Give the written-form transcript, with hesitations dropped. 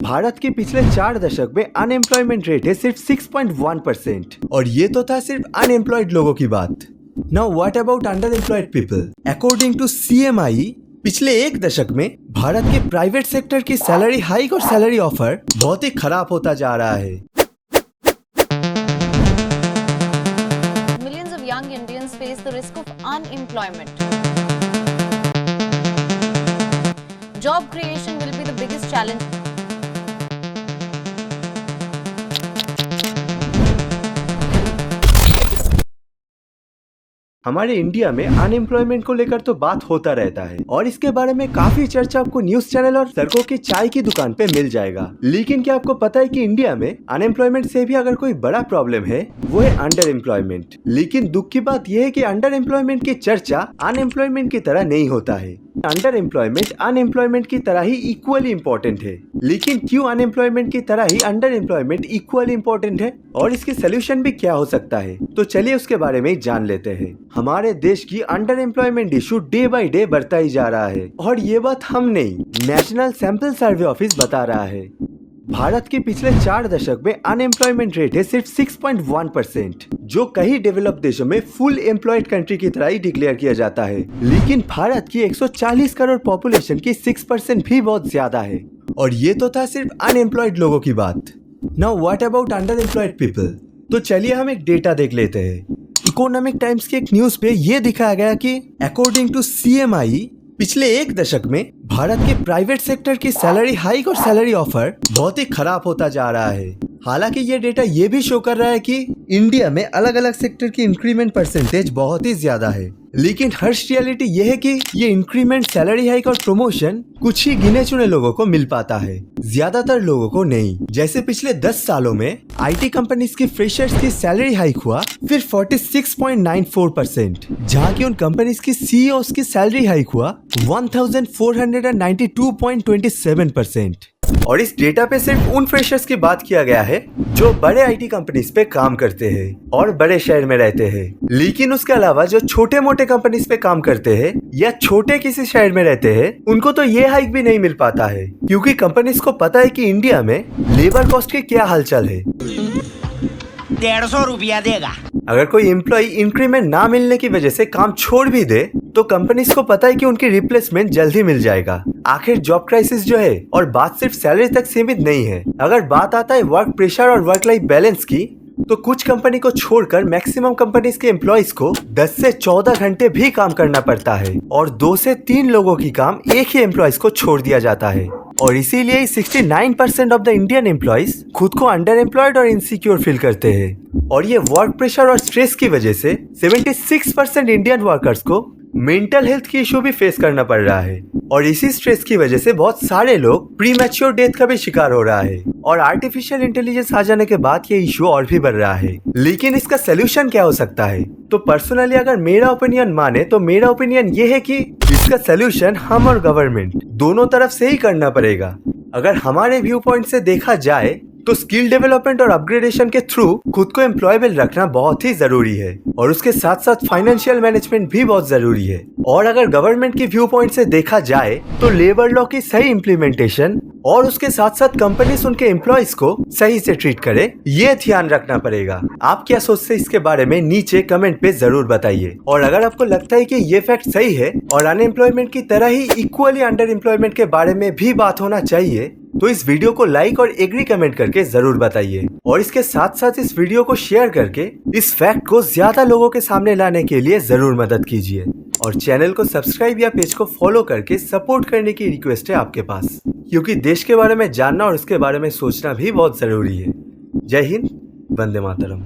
भारत के पिछले 4 दशक में अनएम्प्लॉयमेंट रेट है सिर्फ 6.1%। और ये तो था सिर्फ अनएम्प्लॉयड लोगों की बात। Now what about under employed people? According to CMI, पिछले 1 दशक में भारत के प्राइवेट सेक्टर की सैलरी हाइक और सैलरी ऑफर बहुत ही खराब होता जा रहा है। Millions of young Indians face the risk of unemployment. Job creation will be the biggest challenge. हमारे इंडिया में अनएम्प्लॉयमेंट को लेकर तो बात होता रहता है और इसके बारे में काफी चर्चा आपको न्यूज चैनल और सड़कों की चाय की दुकान पे मिल जाएगा। लेकिन क्या आपको पता है कि इंडिया में अनएम्प्लॉयमेंट से भी अगर कोई बड़ा प्रॉब्लम है वो है अंडर एम्प्लॉयमेंट। लेकिन दुख की बात यह है कि अंडर एम्प्लॉयमेंट की चर्चा अनएम्प्लॉयमेंट की तरह नहीं होता है। अंडर एम्प्लॉयमेंट अनएम्प्लॉयमेंट की तरह ही इक्वली इम्पोर्टेंट है। लेकिन क्यों अनएम्प्लॉयमेंट की तरह ही अंडर एम्प्लॉयमेंट इक्वली इम्पोर्टेंट है और इसकी सोल्यूशन भी क्या हो सकता है, तो चलिए उसके बारे में जान लेते हैं। हमारे देश की under employment issue day by day बढ़ता ही जा रहा है और ये बात हम नहीं, नेशनल सैंपल सर्वे ऑफिस बता रहा है। भारत के पिछले 4 दशक में अनएम्प्लॉयमेंट रेट है सिर्फ 6.1%, जो कई डेवलप्ड देशों में फुल एम्प्लॉयड कंट्री की तरह ही डिक्लेयर किया जाता है। लेकिन भारत की 140 करोड़ पॉपुलेशन की 6% भी बहुत ज्यादा है। और ये तो था सिर्फ अनएम्प्लॉयड लोगों की बात। Now what about under employed people? तो चलिए हम एक डेटा देख लेते हैं। इकोनॉमिक टाइम्स की एक न्यूज पे ये दिखाया गया कि अकॉर्डिंग टू सीएमआई, पिछले 1 दशक में भारत के प्राइवेट सेक्टर की सैलरी हाइक और सैलरी ऑफर बहुत ही खराब होता जा रहा है। हालांकि ये डेटा ये भी शो कर रहा है कि इंडिया में अलग अलग सेक्टर की इंक्रीमेंट परसेंटेज बहुत ही ज्यादा है। लेकिन हर्ष रियलिटी ये है कि ये इंक्रीमेंट, सैलरी हाइक और प्रमोशन कुछ ही गिने चुने लोगों को मिल पाता है, ज्यादातर लोगों को नहीं। जैसे पिछले 10 सालों में आईटी कंपनीज की फ्रेशर्स की सैलरी हाइक हुआ फिर 46.94%, जहाँ की उन कंपनीज की सीईओस की सैलरी हाइक हुआ 1492.27%। और इस डेटा पे सिर्फ उन फ्रेशर्स की बात किया गया है जो बड़े आईटी कंपनीज पे काम करते हैं और बड़े शहर में रहते हैं। लेकिन उसके अलावा जो छोटे मोटे कंपनीज पे काम करते हैं या छोटे किसी शहर में रहते हैं, उनको तो ये हाइक भी नहीं मिल पाता है, क्योंकि कंपनीज को पता है कि इंडिया में लेबर कॉस्ट की क्या हालचाल है। 150 रुपया देगा। अगर कोई एम्प्लॉय इंक्रीमेंट ना मिलने की वजह से काम छोड़ भी दे तो कंपनीज को पता है कि उनकी रिप्लेसमेंट जल्दी मिल जाएगा। आखिर जॉब क्राइसिस जो है, और बात सिर्फ सैलरी तक सीमित नहीं है। अगर बात आता है वर्क प्रेशर और वर्क लाइफ बैलेंस की, तो कुछ कंपनी को छोड़कर मैक्सिमम कंपनीज के एम्प्लॉयज को 10 से 14 घंटे भी काम करना पड़ता है और 2 से 3 लोगों की काम एक ही एम्प्लॉयज को छोड़ दिया जाता है। और इसीलिए 69% ऑफ द इंडियन एम्प्लॉयज खुद को अंडर एम्प्लॉयड और इनसिक्योर फील करते हैं। और ये वर्क प्रेशर और स्ट्रेस की वजह से 76% इंडियन वर्कर्स को मेंटल हेल्थ की इशू भी फेस करना पड़ रहा है। और इसी स्ट्रेस की वजह से बहुत सारे लोग प्रीमैच्योर डेथ का भी शिकार हो रहा है। और आर्टिफिशियल इंटेलिजेंस आ जाने के बाद ये इशू और भी बढ़ रहा है। लेकिन इसका सोल्यूशन क्या हो सकता है? तो पर्सनली अगर मेरा ओपिनियन माने तो मेरा ओपिनियन ये है कि इसका सोल्यूशन हम और गवर्नमेंट दोनों तरफ से ही करना पड़ेगा। अगर हमारे व्यू पॉइंट से देखा जाए तो स्किल डेवलपमेंट और अपग्रेडेशन के थ्रू खुद को एम्प्लॉयबल रखना बहुत ही जरूरी है और उसके साथ साथ फाइनेंशियल मैनेजमेंट भी बहुत जरूरी है। और अगर गवर्नमेंट की व्यू पॉइंट से देखा जाए तो लेबर लॉ की सही इम्प्लीमेंटेशन और उसके साथ साथ कंपनीज उनके एम्प्लॉयज को सही से ट्रीट करे, ये ध्यान रखना पड़ेगा। आप क्या सोचते हैं इसके बारे में नीचे कमेंट पे जरूर बताइए। और अगर आपको लगता है कि ये फैक्ट सही है और अनएम्प्लॉयमेंट की तरह ही इक्वली अंडर एम्प्लॉयमेंट के बारे में भी बात होना चाहिए, तो इस वीडियो को लाइक और एग्री कमेंट करके जरूर बताइए। और इसके साथ साथ इस वीडियो को शेयर करके इस फैक्ट को ज्यादा लोगों के सामने लाने के लिए जरूर मदद कीजिए। और चैनल को सब्सक्राइब या पेज को फॉलो करके सपोर्ट करने की रिक्वेस्ट है आपके पास, क्योंकि देश के बारे में जानना और उसके बारे में सोचना भी बहुत जरूरी है। जय हिंद, वंदे मातरम।